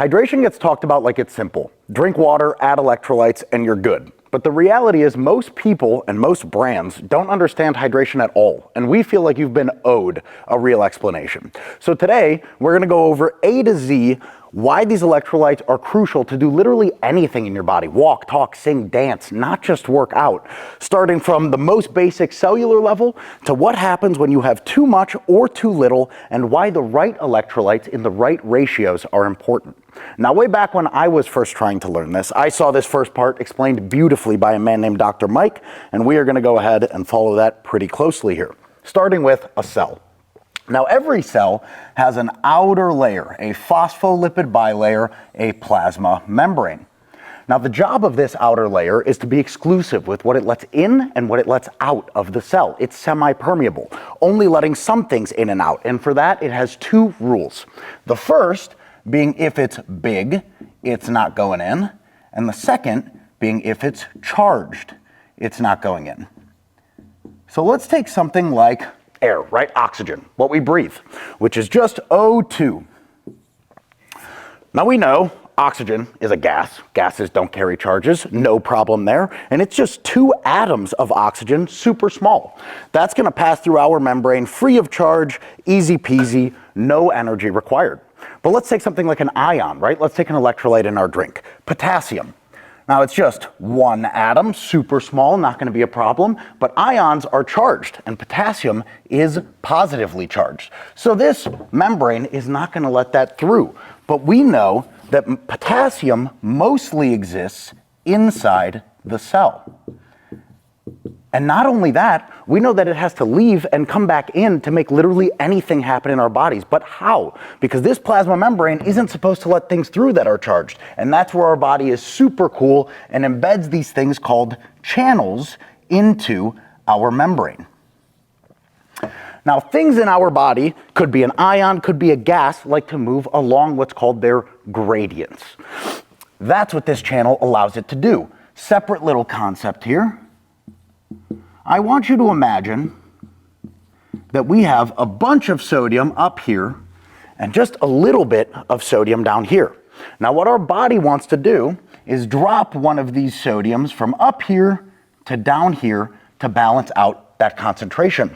Hydration gets talked about like it's simple. Drink water, add electrolytes, and you're good. But the reality is most people and most brands don't understand hydration at all, and we feel like you've been owed a real explanation. So today, we're gonna go over A to Z why these electrolytes are crucial to do literally anything in your body. Walk, talk, sing, dance, not just work out. Starting from the most basic cellular level to what happens when you have too much or too little, and why the right electrolytes in the right ratios are important. Now, way back when I was first trying to learn this, I saw this first part explained beautifully by a man named Dr. Mike, and we are gonna go ahead and follow that pretty closely here. Starting with a cell. Now, every cell has an outer layer, a phospholipid bilayer, a plasma membrane. Now, the job of this outer layer is to be exclusive with what it lets in and what it lets out of the cell. It's semi-permeable, only letting some things in and out. And for that, it has two rules. The first being if it's big, it's not going in. And the second being if it's charged, it's not going in. So let's take something like air, right? Oxygen, what we breathe, which is just O2. Now we know oxygen is a gas. Gases don't carry charges, no problem there. And it's just 2 atoms of oxygen, super small. That's gonna pass through our membrane free of charge, easy peasy, no energy required. But let's take something like an ion, right? Let's take an electrolyte in our drink, potassium. Now it's just 1 atom, super small, not going to be a problem, but ions are charged and potassium is positively charged. So this membrane is not going to let that through. But we know that potassium mostly exists inside the cell. And not only that, we know that it has to leave and come back in to make literally anything happen in our bodies. But how? Because this plasma membrane isn't supposed to let things through that are charged. And that's where our body is super cool and embeds these things called channels into our membrane. Now, things in our body, could be an ion, could be a gas, like to move along what's called their gradients. That's what this channel allows it to do. Separate little concept here. I want you to imagine that we have a bunch of sodium up here and just a little bit of sodium down here. Now, what our body wants to do is drop one of these sodiums from up here to down here to balance out that concentration.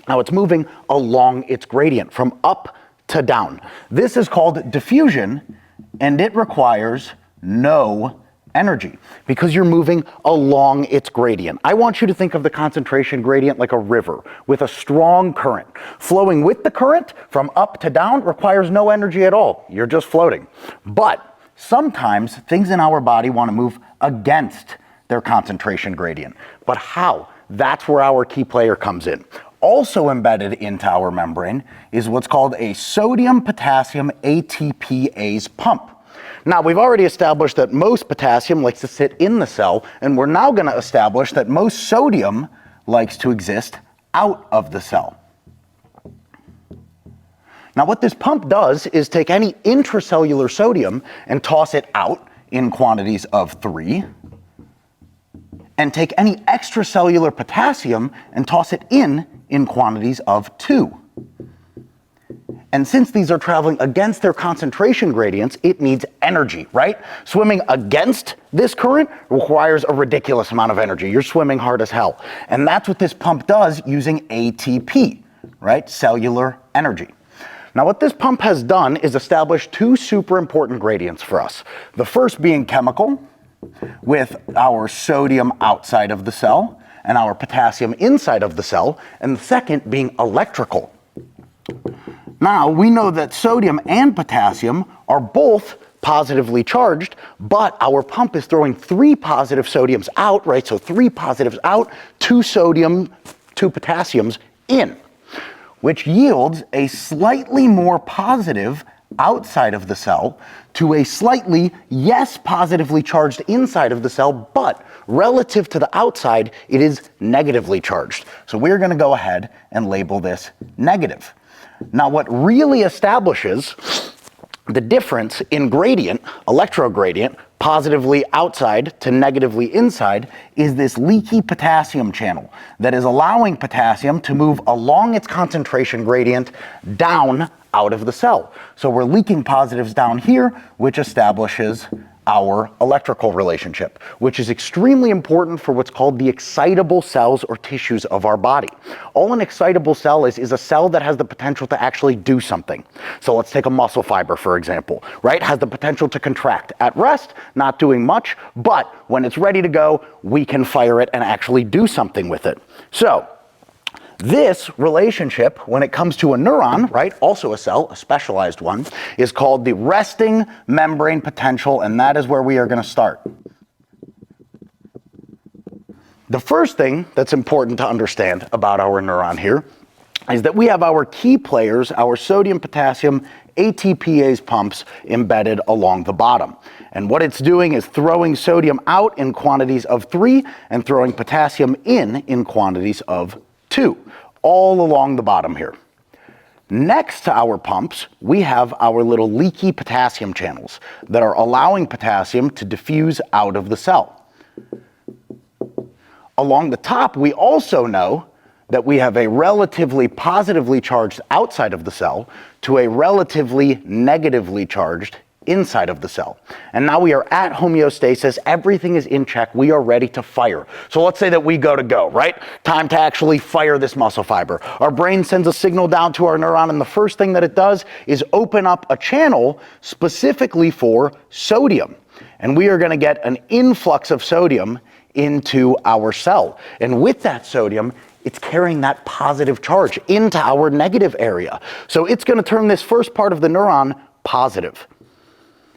Now, it's moving along its gradient from up to down. This is called diffusion, and it requires no energy because you're moving along its gradient. I want you to think of the concentration gradient like a river with a strong current. Flowing with the current from up to down requires no energy at all. You're just floating. But sometimes things in our body want to move against their concentration gradient. But how? That's where our key player comes in. Also embedded into our membrane is what's called a sodium-potassium atp-ase pump. Now, we've already established that most potassium likes to sit in the cell, and we're now going to establish that most sodium likes to exist out of the cell. Now, what this pump does is take any intracellular sodium and toss it out in quantities of 3, and take any extracellular potassium and toss it in quantities of 2. And since these are traveling against their concentration gradients, it needs energy, right? Swimming against this current requires a ridiculous amount of energy. You're swimming hard as hell. And that's what this pump does using ATP, right? Cellular energy. Now, what this pump has done is establish 2 super important gradients for us. The first being chemical, with our sodium outside of the cell and our potassium inside of the cell, and the second being electrical. Now, we know that sodium and potassium are both positively charged, but our pump is throwing 3 positive sodiums out, right? So 3 positives out, 2 potassiums in, which yields a slightly more positive outside of the cell to a slightly yes positively charged inside of the cell, but relative to the outside, it is negatively charged. So we're going to go ahead and label this negative. Now, what really establishes the difference in gradient, electrogradient, positively outside to negatively inside, is this leaky potassium channel that is allowing potassium to move along its concentration gradient down out of the cell. So we're leaking positives down here, which establishes our electrical relationship, which is extremely important for what's called the excitable cells or tissues of our body. All an excitable cell is a cell that has the potential to actually do something. So let's take a muscle fiber, for example, right? Has the potential to contract at rest, not doing much, but when it's ready to go, we can fire it and actually do something with it. So this relationship, when it comes to a neuron, right, also a cell, a specialized one, is called the resting membrane potential, and that is where we are going to start. The first thing that's important to understand about our neuron here is that we have our key players, our sodium, potassium, atp-ase pumps embedded along the bottom. And what it's doing is throwing sodium out in quantities of 3 and throwing potassium in quantities of 2, all along the bottom here. Next to our pumps, we have our little leaky potassium channels that are allowing potassium to diffuse out of the cell. Along the top, we also know that we have a relatively positively charged outside of the cell to a relatively negatively charged inside of the cell. And now we are at homeostasis, everything is in check, we are ready to fire. So let's say that we go, right? Time to actually fire this muscle fiber. Our brain sends a signal down to our neuron, and the first thing that it does is open up a channel specifically for sodium. And we are going to get an influx of sodium into our cell. And with that sodium, it's carrying that positive charge into our negative area. So it's going to turn this first part of the neuron positive.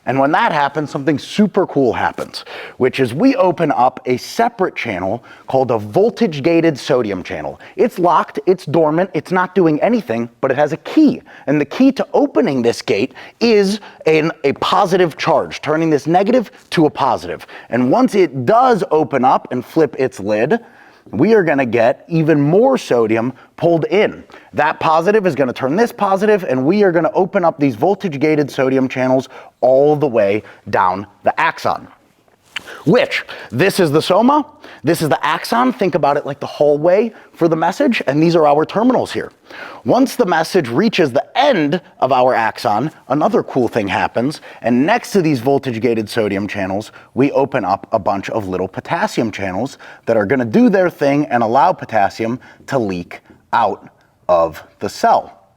And when that happens, something super cool happens, which is we open up a separate channel called a voltage-gated sodium channel. It's locked, it's dormant, it's not doing anything, but it has a key. And the key to opening this gate is a positive charge, turning this negative to a positive. And once it does open up and flip its lid, we are going to get even more sodium pulled in. That positive is going to turn this positive, and we are going to open up these voltage-gated sodium channels all the way down the axon. Which, this is the soma, this is the axon, think about it like the hallway for the message, and these are our terminals here. Once the message reaches the end of our axon, another cool thing happens, and next to these voltage-gated sodium channels, we open up a bunch of little potassium channels that are going to do their thing and allow potassium to leak out of the cell.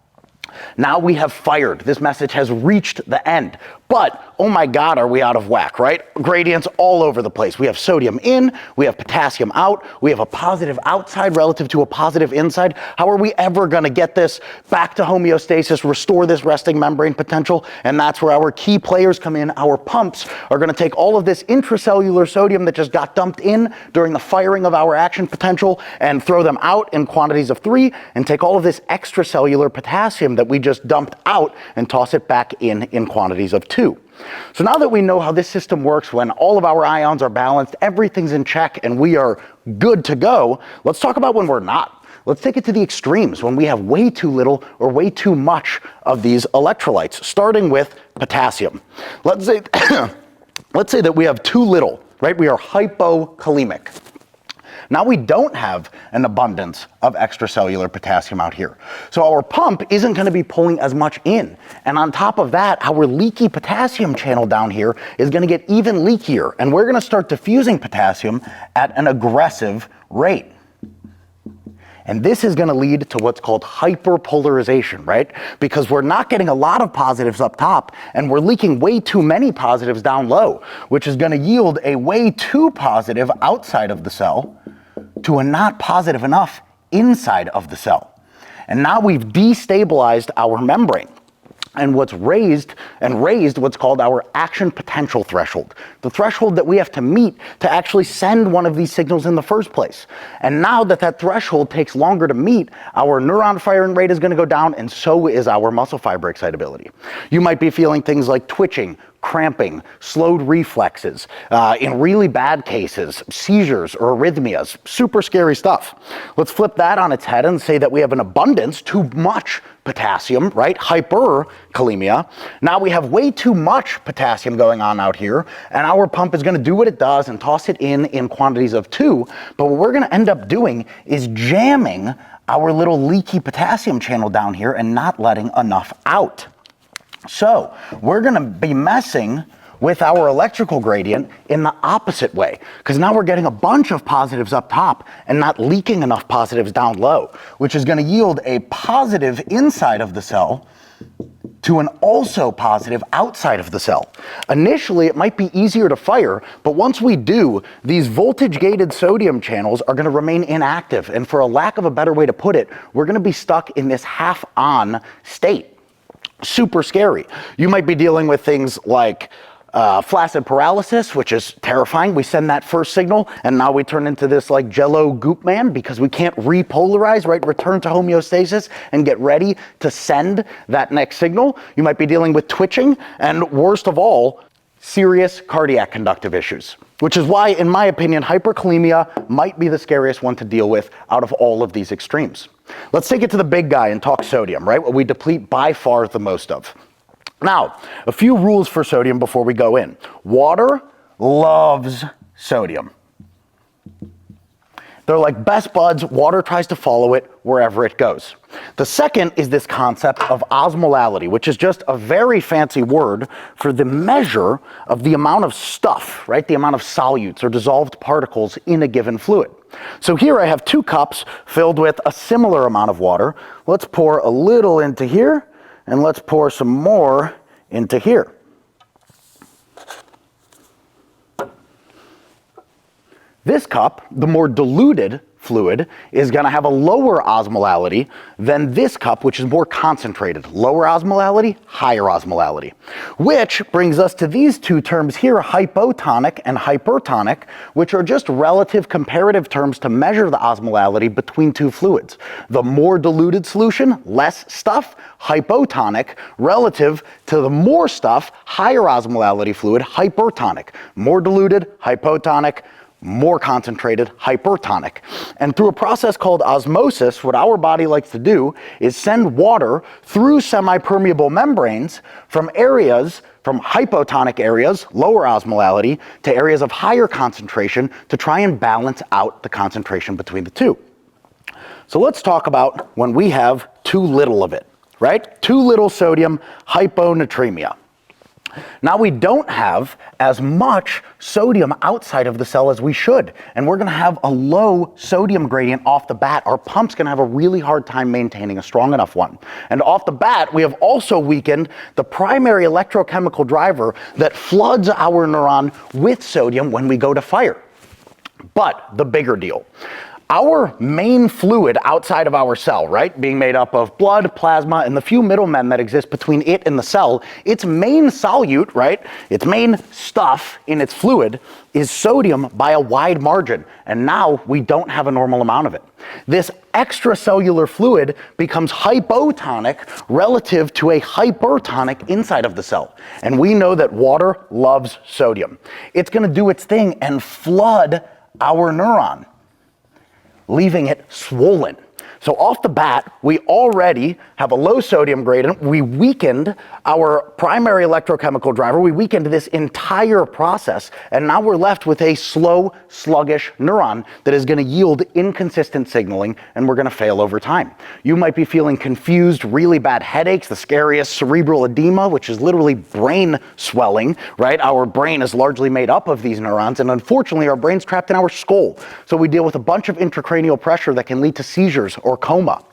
Now we have fired. This message has reached the end. But, oh my God, are we out of whack, right? Gradients all over the place. We have sodium in, we have potassium out, we have a positive outside relative to a positive inside. How are we ever going to get this back to homeostasis, restore this resting membrane potential? And that's where our key players come in. Our pumps are going to take all of this intracellular sodium that just got dumped in during the firing of our action potential and throw them out in quantities of 3, and take all of this extracellular potassium that we just dumped out and toss it back in quantities of 2. So now that we know how this system works, when all of our ions are balanced, everything's in check, and we are good to go, let's talk about when we're not. Let's take it to the extremes, when we have way too little or way too much of these electrolytes, starting with potassium. Let's say, let's say that we have too little, right? We are hypokalemic. Now we don't have an abundance of extracellular potassium out here. So our pump isn't going to be pulling as much in. And on top of that, our leaky potassium channel down here is going to get even leakier. And we're going to start diffusing potassium at an aggressive rate. And this is going to lead to what's called hyperpolarization, right? Because we're not getting a lot of positives up top, and we're leaking way too many positives down low, which is going to yield a way too positive outside of the cell to a not positive enough inside of the cell. And now we've destabilized our membrane. And what's raised what's called our action potential threshold, the threshold that we have to meet to actually send one of these signals in the first place. And now that that threshold takes longer to meet, our neuron firing rate is going to go down, and so is our muscle fiber excitability. You might be feeling things like twitching, cramping, slowed reflexes, in really bad cases, seizures or arrhythmias, super scary stuff. Let's flip that on its head and say that we have an abundance, too much potassium, right? Hyperkalemia. Now we have way too much potassium going on out here, and our pump is going to do what it does and toss it in quantities of 2, but what we're going to end up doing is jamming our little leaky potassium channel down here and not letting enough out. So we're going to be messing with our electrical gradient in the opposite way, because now we're getting a bunch of positives up top and not leaking enough positives down low, which is going to yield a positive inside of the cell to an also positive outside of the cell. Initially, it might be easier to fire, but once we do, these voltage-gated sodium channels are going to remain inactive, and for a lack of a better way to put it, we're going to be stuck in this half-on state. Super scary. You might be dealing with things like flaccid paralysis, which is terrifying. We send that first signal, and now we turn into this like jello goop man because we can't repolarize, right? Return to homeostasis and get ready to send that next signal. You might be dealing with twitching, and worst of all, serious cardiac conductive issues, which is why, in my opinion, hyperkalemia might be the scariest one to deal with out of all of these extremes. Let's take it to the big guy and talk sodium, right? What we deplete by far the most of. Now, a few rules for sodium before we go in. Water loves sodium. They're like best buds. Water tries to follow it wherever it goes. The second is this concept of osmolality, which is just a very fancy word for the measure of the amount of stuff, right? The amount of solutes or dissolved particles in a given fluid. So here I have 2 cups filled with a similar amount of water. Let's pour a little into here, and let's pour some more into here. This cup, the more diluted fluid, is going to have a lower osmolality than this cup, which is more concentrated. Lower osmolality, higher osmolality. Which brings us to these 2 terms here, hypotonic and hypertonic, which are just relative comparative terms to measure the osmolality between 2 fluids. The more diluted solution, less stuff, hypotonic, relative to the more stuff, higher osmolality fluid, hypertonic. More diluted, hypotonic, more concentrated, hypertonic. And through a process called osmosis, what our body likes to do is send water through semi-permeable membranes from hypotonic areas, lower osmolality, to areas of higher concentration to try and balance out the concentration between the 2. So let's talk about when we have too little of it, right? Too little sodium, hyponatremia. Now we don't have as much sodium outside of the cell as we should, and we're going to have a low sodium gradient off the bat. Our pump's going to have a really hard time maintaining a strong enough one. And off the bat, we have also weakened the primary electrochemical driver that floods our neuron with sodium when we go to fire. But the bigger deal. Our main fluid outside of our cell, right, being made up of blood, plasma, and the few middlemen that exist between it and the cell, its main solute, right, its main stuff in its fluid is sodium by a wide margin, and now we don't have a normal amount of it. This extracellular fluid becomes hypotonic relative to a hypertonic inside of the cell, and we know that water loves sodium. It's going to do its thing and flood our neuron, leaving it swollen. So off the bat, we already have a low sodium gradient. We weakened our primary electrochemical driver. We weakened this entire process, and now we're left with a slow, sluggish neuron that is going to yield inconsistent signaling, and we're going to fail over time. You might be feeling confused, really bad headaches, the scariest cerebral edema, which is literally brain swelling, right? Our brain is largely made up of these neurons, and unfortunately, our brain's trapped in our skull. So we deal with a bunch of intracranial pressure that can lead to seizures or coma.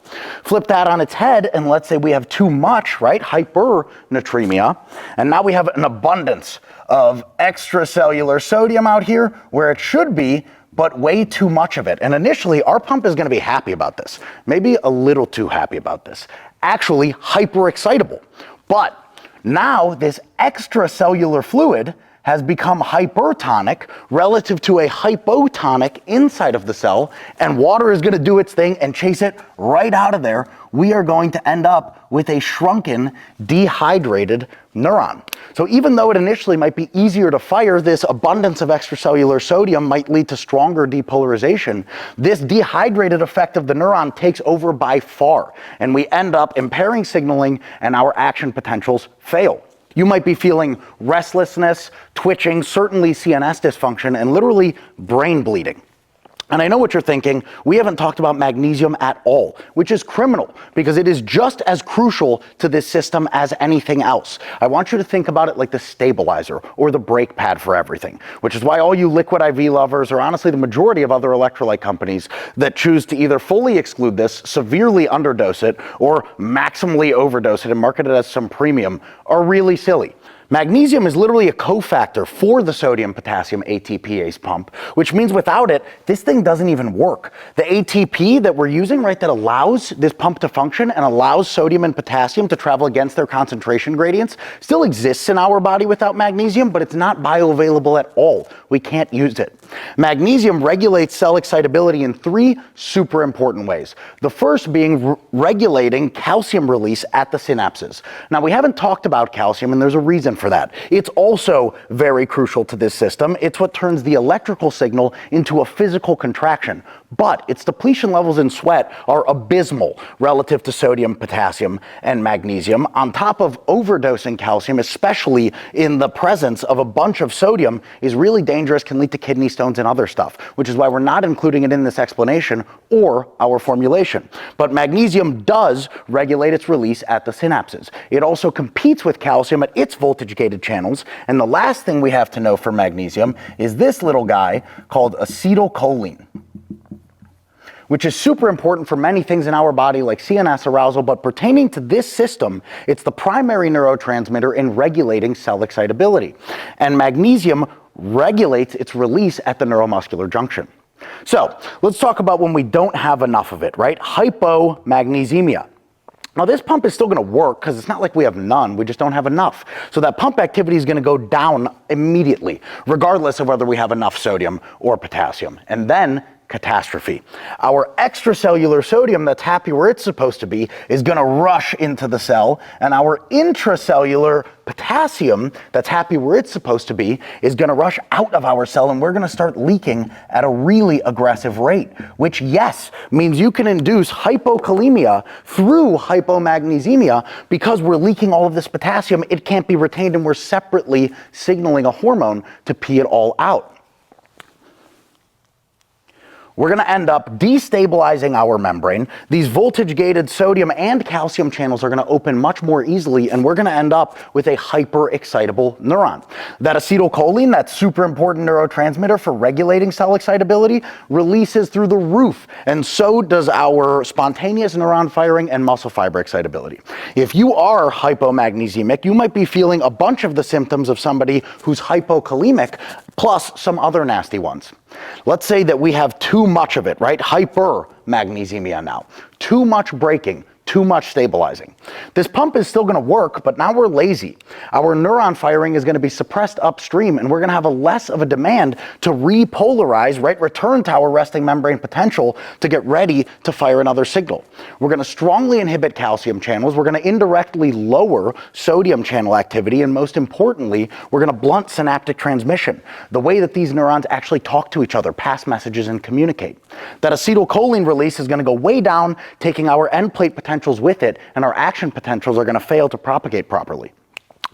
Flip that on its head, and let's say we have too much, right? Hypernatremia. And now we have an abundance of extracellular sodium out here where it should be, but way too much of it. And initially, our pump is going to be happy about this. Maybe a little too happy about this. Actually, hyperexcitable. But now this extracellular fluid has become hypertonic relative to a hypotonic inside of the cell, and water is going to do its thing and chase it right out of there. We are going to end up with a shrunken, dehydrated neuron. So even though it initially might be easier to fire, this abundance of extracellular sodium might lead to stronger depolarization. This dehydrated effect of the neuron takes over by far, and we end up impairing signaling, and our action potentials fail. You might be feeling restlessness, twitching, certainly CNS dysfunction, and literally brain bleeding. And I know what you're thinking, we haven't talked about magnesium at all, which is criminal because it is just as crucial to this system as anything else. I want you to think about it like the stabilizer or the brake pad for everything, which is why all you liquid IV lovers, or honestly the majority of other electrolyte companies that choose to either fully exclude this, severely underdose it, or maximally overdose it and market it as some premium are really silly. Magnesium is literally a cofactor for the sodium-potassium ATP-ase pump, which means without it, this thing doesn't even work. The ATP that we're using, right, that allows this pump to function and allows sodium and potassium to travel against their concentration gradients still exists in our body without magnesium, but it's not bioavailable at all. We can't use it. Magnesium regulates cell excitability in three super important ways. The first being regulating calcium release at the synapses. Now, we haven't talked about calcium, and there's a reason for that. It's also very crucial to this system. It's what turns the electrical signal into a physical contraction, but its depletion levels in sweat are abysmal relative to sodium, potassium, and magnesium. On top of overdosing calcium, especially in the presence of a bunch of sodium, is really dangerous, can lead to kidney stones and other stuff, which is why we're not including it in this explanation or our formulation. But magnesium does regulate its release at the synapses. It also competes with calcium at its voltage-gated channels. And the last thing we have to know for magnesium is this little guy called acetylcholine, which is super important for many things in our body like CNS arousal, but pertaining to this system, it's the primary neurotransmitter in regulating cell excitability. And magnesium regulates its release at the neuromuscular junction. So let's talk about when we don't have enough of it, right? Hypomagnesemia. Now this pump is still going to work because it's not like we have none, we just don't have enough. So that pump activity is going to go down immediately, regardless of whether we have enough sodium or potassium. And then catastrophe. Our extracellular sodium that's happy where it's supposed to be is going to rush into the cell, and our intracellular potassium that's happy where it's supposed to be is going to rush out of our cell, and we're going to start leaking at a really aggressive rate, which, yes, means you can induce hypokalemia through hypomagnesemia because we're leaking all of this potassium. It can't be retained, and we're separately signaling a hormone to pee it all out. We're going to end up destabilizing our membrane. These voltage-gated sodium and calcium channels are going to open much more easily, and we're going to end up with a hyper-excitable neuron. That acetylcholine, that super important neurotransmitter for regulating cell excitability, releases through the roof, and so does our spontaneous neuron firing and muscle fiber excitability. If you are hypomagnesemic, you might be feeling a bunch of the symptoms of somebody who's hypokalemic, plus some other nasty ones. Let's say that we have too much of it, right? Hypermagnesemia now. Too much braking, too much stabilizing. This pump is still going to work, but now we're lazy. Our neuron firing is going to be suppressed upstream, and we're going to have less of a demand to repolarize, right? Return to our resting membrane potential to get ready to fire another signal. We're going to strongly inhibit calcium channels. We're going to indirectly lower sodium channel activity, and most importantly, we're going to blunt synaptic transmission, the way that these neurons actually talk to each other, pass messages, and communicate. That acetylcholine release is going to go way down, taking our end plate potentials with it, and our action potentials are going to fail to propagate properly.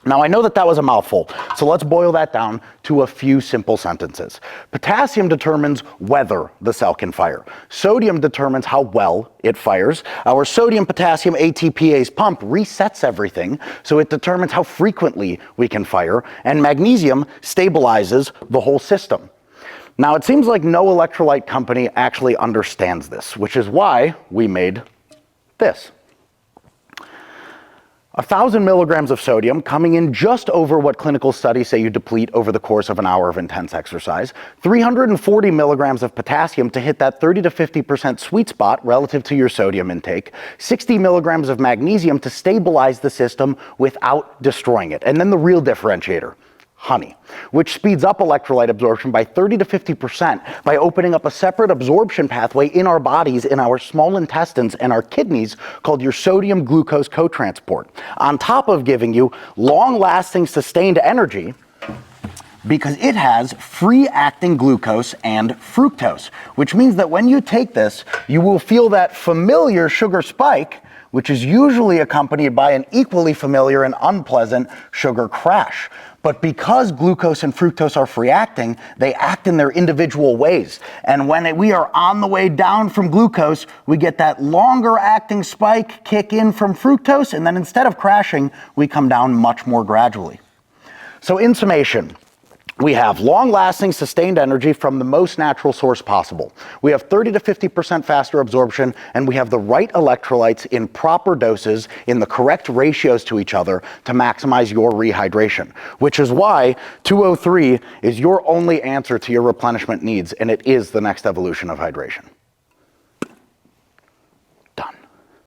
Now, I know that that was a mouthful, so let's boil that down to a few simple sentences. Potassium determines whether the cell can fire. Sodium determines how well it fires. Our sodium-potassium ATP-ase pump resets everything, so it determines how frequently we can fire, and magnesium stabilizes the whole system. Now, it seems like no electrolyte company actually understands this, which is why we made this. 1,000 milligrams of sodium coming in just over what clinical studies say you deplete over the course of an hour of intense exercise. 340 milligrams of potassium to hit that 30 to 50% sweet spot relative to your sodium intake. 60 milligrams of magnesium to stabilize the system without destroying it. And then the real differentiator, honey, which speeds up electrolyte absorption by 30 to 50% by opening up a separate absorption pathway in our bodies, in our small intestines and our kidneys, called your sodium glucose cotransport, on top of giving you long-lasting sustained energy because it has free-acting glucose and fructose, which means that when you take this, you will feel that familiar sugar spike, which is usually accompanied by an equally familiar and unpleasant sugar crash. But because glucose and fructose are free acting, they act in their individual ways. And when we are on the way down from glucose, we get that longer acting spike kick in from fructose, and then instead of crashing, we come down much more gradually. So in summation, we have long-lasting sustained energy from the most natural source possible. We have 30 to 50% faster absorption, and we have the right electrolytes in proper doses in the correct ratios to each other to maximize your rehydration, which is why 203 is your only answer to your replenishment needs, and it is the next evolution of hydration.